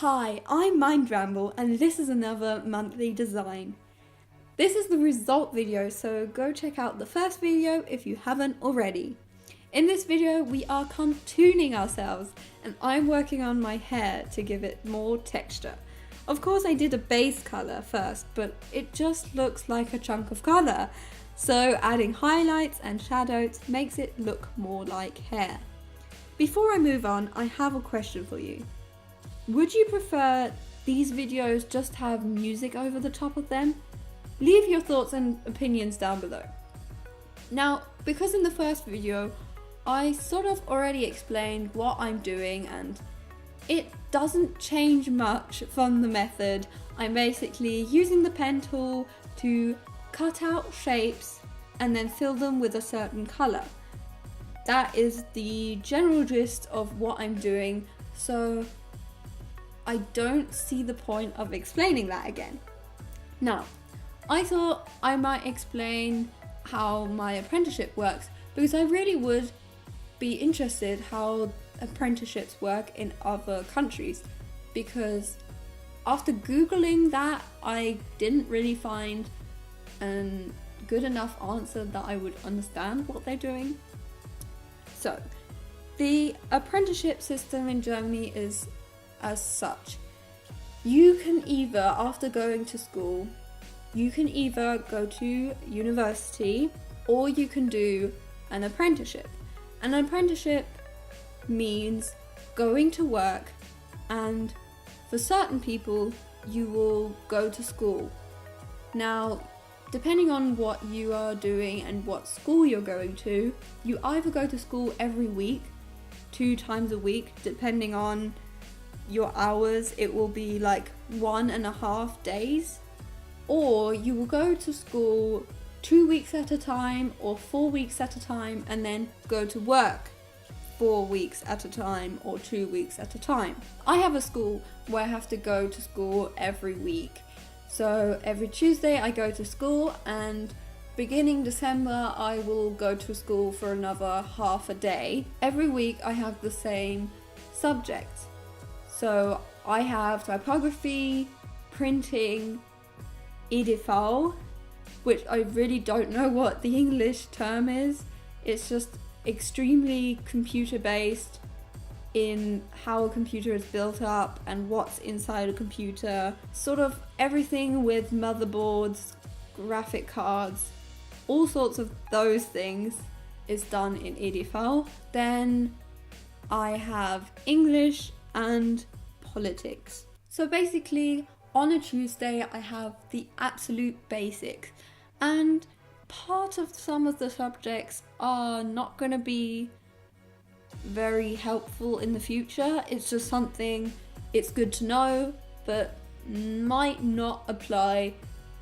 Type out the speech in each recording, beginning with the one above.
Hi, I'm Ramble and this is another monthly design. This is the result video, so go check out the first video if you haven't already. In this video we are contouring ourselves and I'm working on my hair to give it more texture. Of course I did a base colour first, but it just looks like a chunk of colour. So adding highlights and shadows makes it look more like hair. Before I move on, I have a question for you. Would you prefer these videos just have music over the top of them? Leave your thoughts and opinions down below. Now, because in the first video, I sort of already explained what I'm doing and it doesn't change much from the method. I'm basically using the pen tool to cut out shapes and then fill them with a certain colour. That is the general gist of what I'm doing, so I don't see the point of explaining that again. Now, I thought I might explain how my apprenticeship works because I really would be interested how apprenticeships work in other countries, because after Googling that, I didn't really find a good enough answer that I would understand what they're doing. So, the apprenticeship system in Germany is as such. You can either, after going to school, you can either go to university or you can do an apprenticeship. An apprenticeship means going to work, and for certain people you will go to school. Now, depending on what you are doing and what school you're going to, you either go to school every week, 2 times a week, depending on your hours. It will be like 1.5 days, or you will go to school 2 weeks at a time or 4 weeks at a time and then go to work 4 weeks at a time or 2 weeks at a time. I have a school where I have to go to school every week. So every Tuesday I go to school, and beginning December I will go to school for another half a day. Every week I have the same subjects. So I have typography, printing, EDV, which I really don't know what the English term is. It's just extremely computer based in how a computer is built up and what's inside a computer. Sort of everything with motherboards, graphic cards, all sorts of those things is done in EDV. Then I have English and politics. So basically on a Tuesday I have the absolute basics, and part of some of the subjects are not going to be very helpful in the future. It's just something it's good to know, but might not apply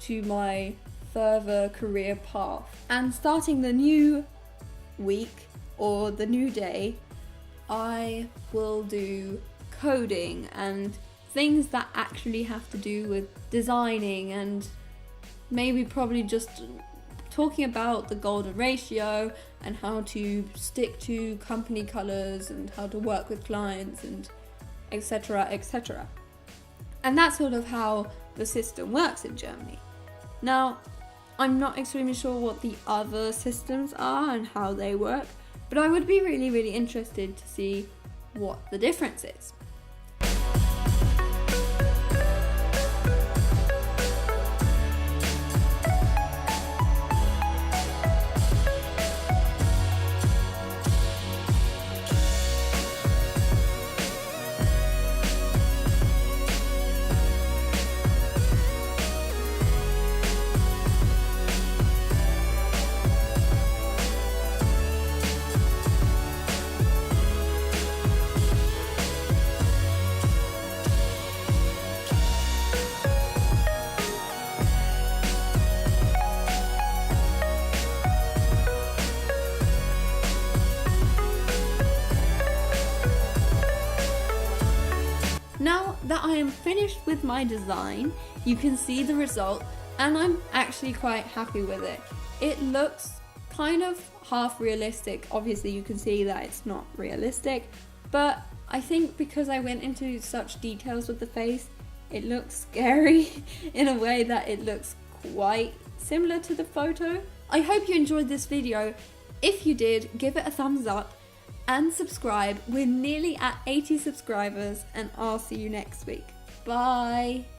to my further career path. And starting the new week or the new day, I will do coding and things that actually have to do with designing, and maybe probably just talking about the golden ratio and how to stick to company colors and how to work with clients and etc, etc. And that's sort of how the system works in Germany. Now, I'm not extremely sure what the other systems are and how they work, but I would be really interested to see what the difference is. Now that I am finished with my design, you can see the result, and I'm actually quite happy with it. It looks kind of half realistic. Obviously you can see that it's not realistic, but I think because I went into such details with the face, it looks scary in a way that it looks quite similar to the photo. I hope you enjoyed this video. If you did, give it a thumbs up and subscribe. We're nearly at 80 subscribers and I'll see you next week. Bye!